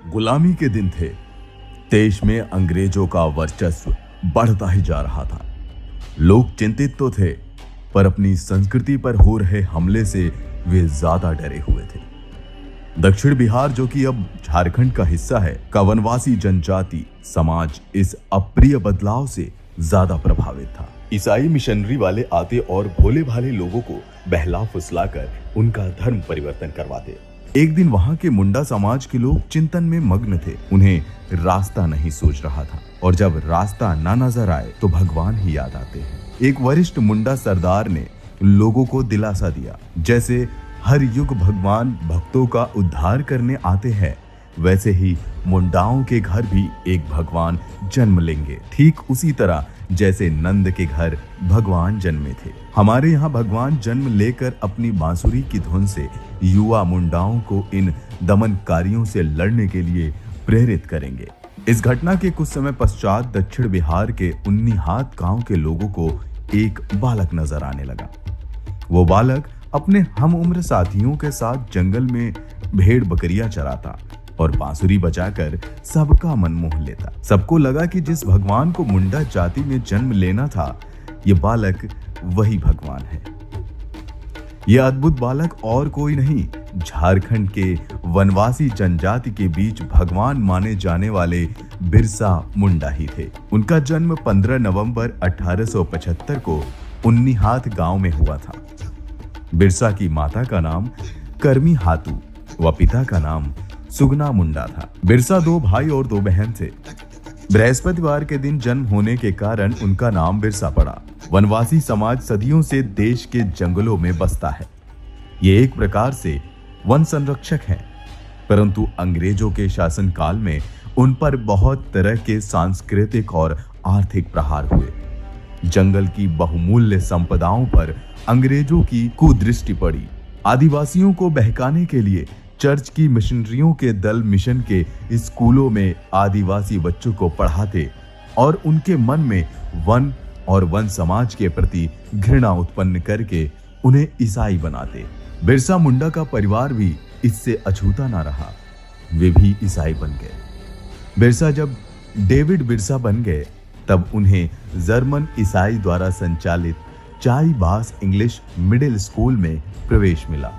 गुलामी के दिन थे। देश में अंग्रेजों का वर्चस्व बढ़ता ही जा रहा था। लोग चिंतित तो थे, पर अपनी संस्कृति पर हो रहे हमले से वे ज्यादा डरे हुए थे। दक्षिण बिहार, जो कि अब झारखंड का हिस्सा है, का वनवासी जनजाति समाज इस अप्रिय बदलाव से ज्यादा प्रभावित था। ईसाई मिशनरी वाले आते और भोले भाले लोगों को बहला फुसलाकर उनका धर्म परिवर्तन करवाते। एक दिन वहां के मुंडा समाज के लोग चिंतन में मग्न थे। उन्हें रास्ता नहीं सूझ रहा था, और जब रास्ता ना नजर आए तो भगवान ही याद आते हैं। एक वरिष्ठ मुंडा सरदार ने लोगों को दिलासा दिया, जैसे हर युग भगवान भक्तों का उद्धार करने आते हैं, वैसे ही मुंडाओं के घर भी एक भगवान जन्म लेंगे। ठीक उसी तरह जैसे नंद के घर भगवान जन्मे थे, हमारे यहाँ भगवान जन्म लेकर अपनी बांसुरी की धुन से युवा मुंडाओं को इन दमनकारियों से लड़ने के लिए प्रेरित करेंगे। इस घटना के कुछ समय पश्चात दक्षिण बिहार के उन्नीहात गांव के लोगों को एक बालक नजर आने लगा। वो बालक अपने हम उम्र साथियों के साथ जंगल में भेड़ बकरियां चराता और बांसुरी बजाकर सबका मन मोह लेता। सबको लगा कि जिस भगवान को मुंडा जाति में जन्म लेना था, ये बालक वही भगवान है। यह अद्भुत बालक और कोई नहीं, झारखंड के वनवासी जनजाति के बीच भगवान माने जाने वाले बिरसा मुंडा ही थे। उनका जन्म 15 नवंबर 1875 को उन्नीहात गांव में हुआ था। बिरसा की माता का नाम करमी हातू व पिता का नाम सुगना मुंडा था। बिरसा 2 भाई और 2 बहन थे। बृहस्पतिवार के दिन जन्म होने के कारण उनका नाम बिरसा पड़ा। वनवासी समाज सदियों से देश के जंगलों में बसता है। ये एक प्रकार से वन संरक्षक हैं, परंतु अंग्रेजों के शासनकाल में उन पर बहुत तरह के सांस्कृतिक और आर्थिक प्रहार हुए। जंगल की बहुमूल्य संपदाओं पर अंग्रेजों की कुदृष्टि पड़ी। आदिवासियों को बहकाने के लिए चर्च की मिशनरियों के दल मिशन के स्कूलों में आदिवासी बच्चों को पढ़ाते और उनके मन में वन और वन समाज के प्रति घृणा उत्पन्न करके उन्हें ईसाई बनाते। बिरसा मुंडा का परिवार भी इससे अछूता ना रहा, वे भी ईसाई बन गए। बिरसा जब डेविड बिरसा बन गए, तब उन्हें जर्मन ईसाई द्वारा संचालित चाई बास इंग्लिश मिडिल स्कूल में प्रवेश मिला।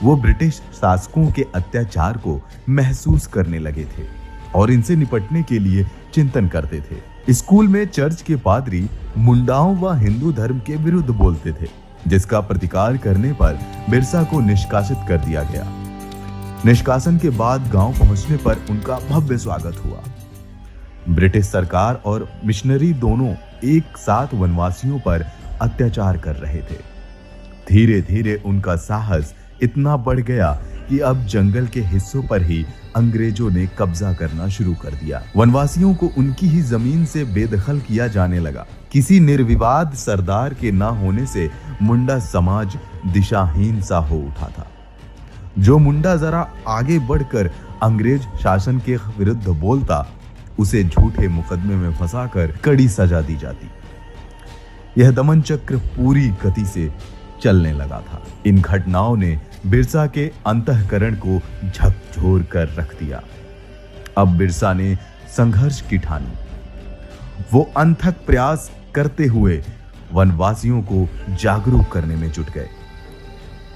वो ब्रिटिश शासकों के अत्याचार को महसूस करने लगे थे और इनसे निपटने के लिए चिंतन करते थे। स्कूल में चर्च के पादरी मुंडाओं व हिंदू धर्म के विरुद्ध बोलते थे, जिसका प्रतिकार करने पर बिरसा को निष्कासित कर दिया गया। निष्कासन के बाद गांव पहुंचने पर उनका भव्य स्वागत हुआ। ब्रिटिश सरकार और मिशनरी दोनों एक साथ वनवासियों पर अत्याचार कर रहे थे। धीरे धीरे उनका साहस इतना बढ़ गया कि अब जंगल के हिस्सों पर ही अंग्रेजों ने कब्जा करना शुरू कर दिया। वनवासियों को उनकी ही जमीन से बेदखल किया जाने लगा। किसी निर्विवाद सरदार के ना होने से मुंडा समाज दिशाहीन सा हो उठा था। जो मुंडा जरा आगे बढ़कर अंग्रेज शासन के विरुद्ध बोलता, उसे झूठे मुकदमे में फंसाकर कड़ी सजा दी जाती। यह दमन चक्र पूरी गति से चलने लगा था। इन घटनाओं ने बिरसा के अंतःकरण को झकझोर कर रख दिया। अब बिरसा ने संघर्ष की ठानी। वो अनथक प्रयास करते हुए वनवासियों को जागरूक करने में जुट गए।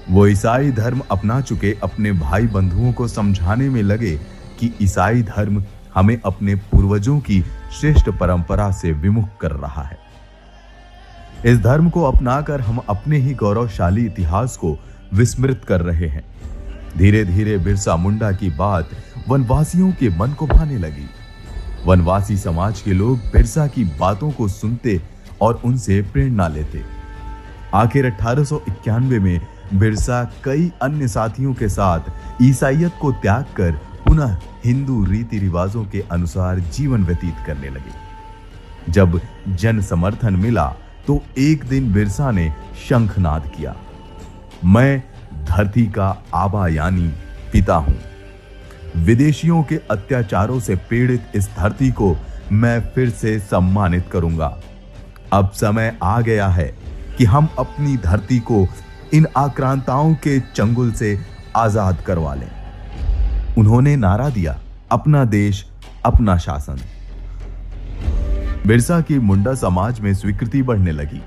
वो ईसाई धर्म अपना चुके अपने भाई बंधुओं को समझाने में लगे कि ईसाई धर्म हमें अपने पूर्वजों की श्रेष्ठ परंपरा से विमुख कर रहा है। इस धर्म को अपनाकर हम अपने ही गौरवशाली इतिहास को विस्मृत कर रहे हैं। धीरे धीरे बिरसा मुंडा की बात वनवासियों के मन को भाने लगी। वनवासी समाज के लोग बिरसा की बातों को सुनते और उनसे प्रेरणा लेते। आखिर 1891 में बिरसा कई अन्य साथियों के साथ ईसाईयत को त्याग कर पुनः हिंदू रीति रिवाजों के अनुसार जीवन व्यतीत करने लगे। जब जन समर्थन मिला तो एक दिन बिरसा ने शंखनाद किया, मैं धरती का आबा यानी पिता हूं। विदेशियों के अत्याचारों से पीड़ित इस धरती को मैं फिर से सम्मानित करूंगा। अब समय आ गया है कि हम अपनी धरती को इन आक्रांताओं के चंगुल से आजाद करवा लें। उन्होंने नारा दिया, अपना देश, अपना शासन। बिरसा की मुंडा समाज में स्वीकृति बढ़ने लगी।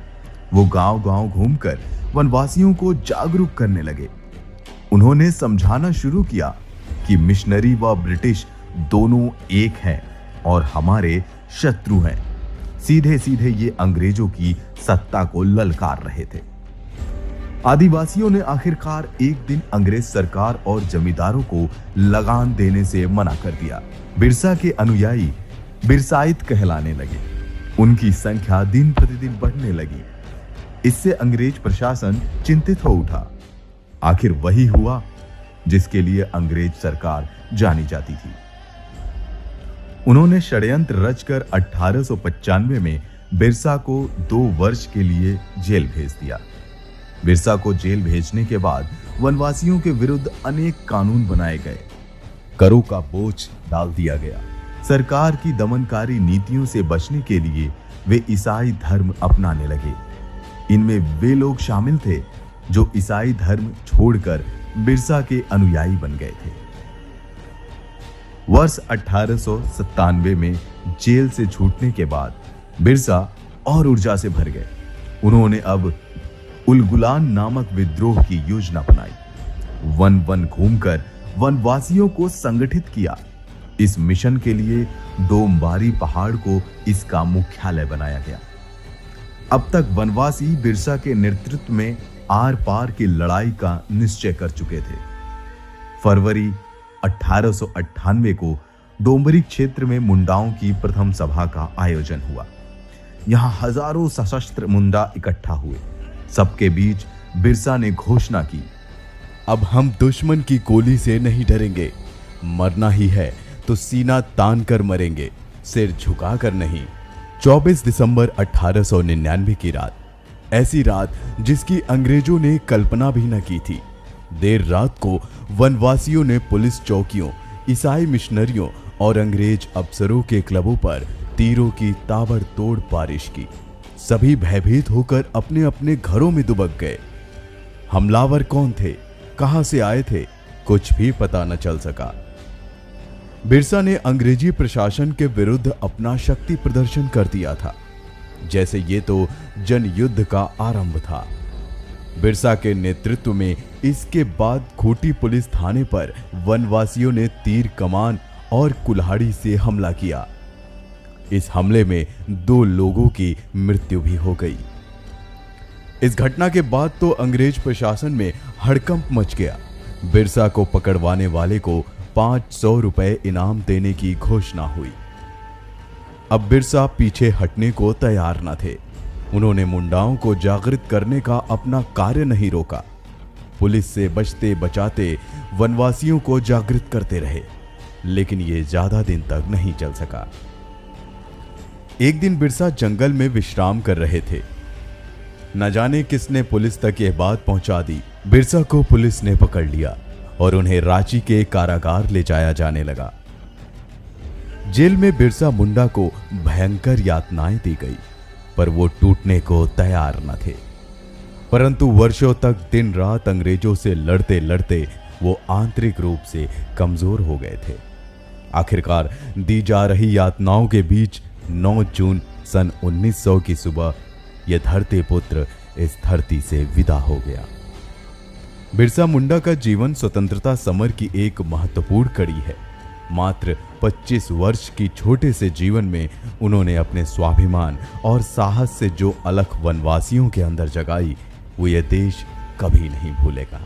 वो गांव-गांव घूमकर वनवासियों को जागरूक करने लगे। उन्होंने समझाना शुरू किया कि मिशनरी व ब्रिटिश दोनों एक हैं और हमारे शत्रु हैं। सीधे सीधे ये अंग्रेजों की सत्ता को ललकार रहे थे। आदिवासियों ने आखिरकार एक दिन अंग्रेज सरकार और जमींदारों को लगान देने से मना कर दिया। बिरसा के अनुयायी बिरसाइत कहलाने लगे। उनकी संख्या दिन प्रतिदिन बढ़ने लगी। इससे अंग्रेज प्रशासन चिंतित हो उठा। आखिर वही हुआ जिसके लिए अंग्रेज सरकार जानी जाती थी। उन्होंने षड्यंत्र रचकर 1895 में बिरसा को 2 वर्ष के लिए जेल भेज दिया। बिरसा को जेल भेजने के बाद वनवासियों के विरुद्ध अनेक कानून बनाए गए। करों का बोझ डाल दिया गया। सरकार की दमनकारी नीतियों से बचने के लिए वे ईसाई धर्म अपनाने लगे। इनमें वे लोग शामिल थे जो ईसाई धर्म छोड़कर बिरसा के अनुयायी बन गए थे। वर्ष 1897 में जेल से छूटने के बाद बिरसा और ऊर्जा से भर गए। उन्होंने अब उलगुलान नामक विद्रोह की योजना बनाई। वन वन घूमकर वनवासियों को संगठित किया। इस मिशन के लिए डोमबारी पहाड़ को इसका मुख्यालय बनाया गया। अब तक वनवासी बिरसा के नेतृत्व में आर पार की लड़ाई का निश्चय कर चुके थे। फरवरी 1898 को डोंबरी क्षेत्र में मुंडाओं की प्रथम सभा का आयोजन हुआ। यहां हजारों सशस्त्र मुंडा इकट्ठा हुए। सबके बीच बिरसा ने घोषणा की, अब हम दुश्मन की गोली से नहीं डरेंगे। मरना ही है तो सीना तान कर मरेंगे, सिर झुका कर नहीं। 24 दिसंबर 1899 की रात, ऐसी रात जिसकी अंग्रेजों ने कल्पना भी न की थी। देर रात को वनवासियों ने पुलिस चौकियों, ईसाई मिशनरियों और अंग्रेज अफसरों के क्लबों पर तीरों की ताबड़तोड़ बारिश की। सभी भयभीत होकर अपने अपने घरों में दुबक गए। हमलावर कौन थे, कहां से आए थे, कुछ भी पता न चल सका। बिरसा ने अंग्रेजी प्रशासन के विरुद्ध अपना शक्ति प्रदर्शन कर दिया था, जैसे ये तो जनयुद्ध का आरंभ था। बिरसा के नेतृत्व में इसके बाद खूंटी पुलिस थाने पर वनवासियों ने तीर कमान और कुल्हाड़ी से हमला किया। इस हमले में 2 लोगों की मृत्यु भी हो गई। इस घटना के बाद तो अंग्रेज प्रशासन में हड़कंप मच गया। बिरसा को पकड़वाने वाले को 500 रुपए इनाम देने की घोषणा हुई। अब बिरसा पीछे हटने को तैयार न थे। उन्होंने मुंडाओं को जागृत करने का अपना कार्य नहीं रोका। पुलिस से बचते बचाते वनवासियों को जागृत करते रहे, लेकिन ये ज्यादा दिन तक नहीं चल सका। एक दिन बिरसा जंगल में विश्राम कर रहे थे। न जाने किसने पुलिस तक यह बात पहुंचा दी। बिरसा को पुलिस ने पकड़ लिया और उन्हें रांची के कारागार ले जाया जाने लगा। जेल में बिरसा मुंडा को भयंकर यातनाएं दी गई, पर वो टूटने को तैयार न थे। परंतु वर्षों तक दिन रात अंग्रेजों से लड़ते लड़ते वो आंतरिक रूप से कमजोर हो गए थे। आखिरकार दी जा रही यातनाओं के बीच 9 जून सन 1900 की सुबह यह धरती पुत्र इस धरती से विदा हो गया। बिरसा मुंडा का जीवन स्वतंत्रता समर की एक महत्वपूर्ण कड़ी है। मात्र 25 वर्ष की छोटे से जीवन में उन्होंने अपने स्वाभिमान और साहस से जो अलख वनवासियों के अंदर जगाई, वो ये देश कभी नहीं भूलेगा।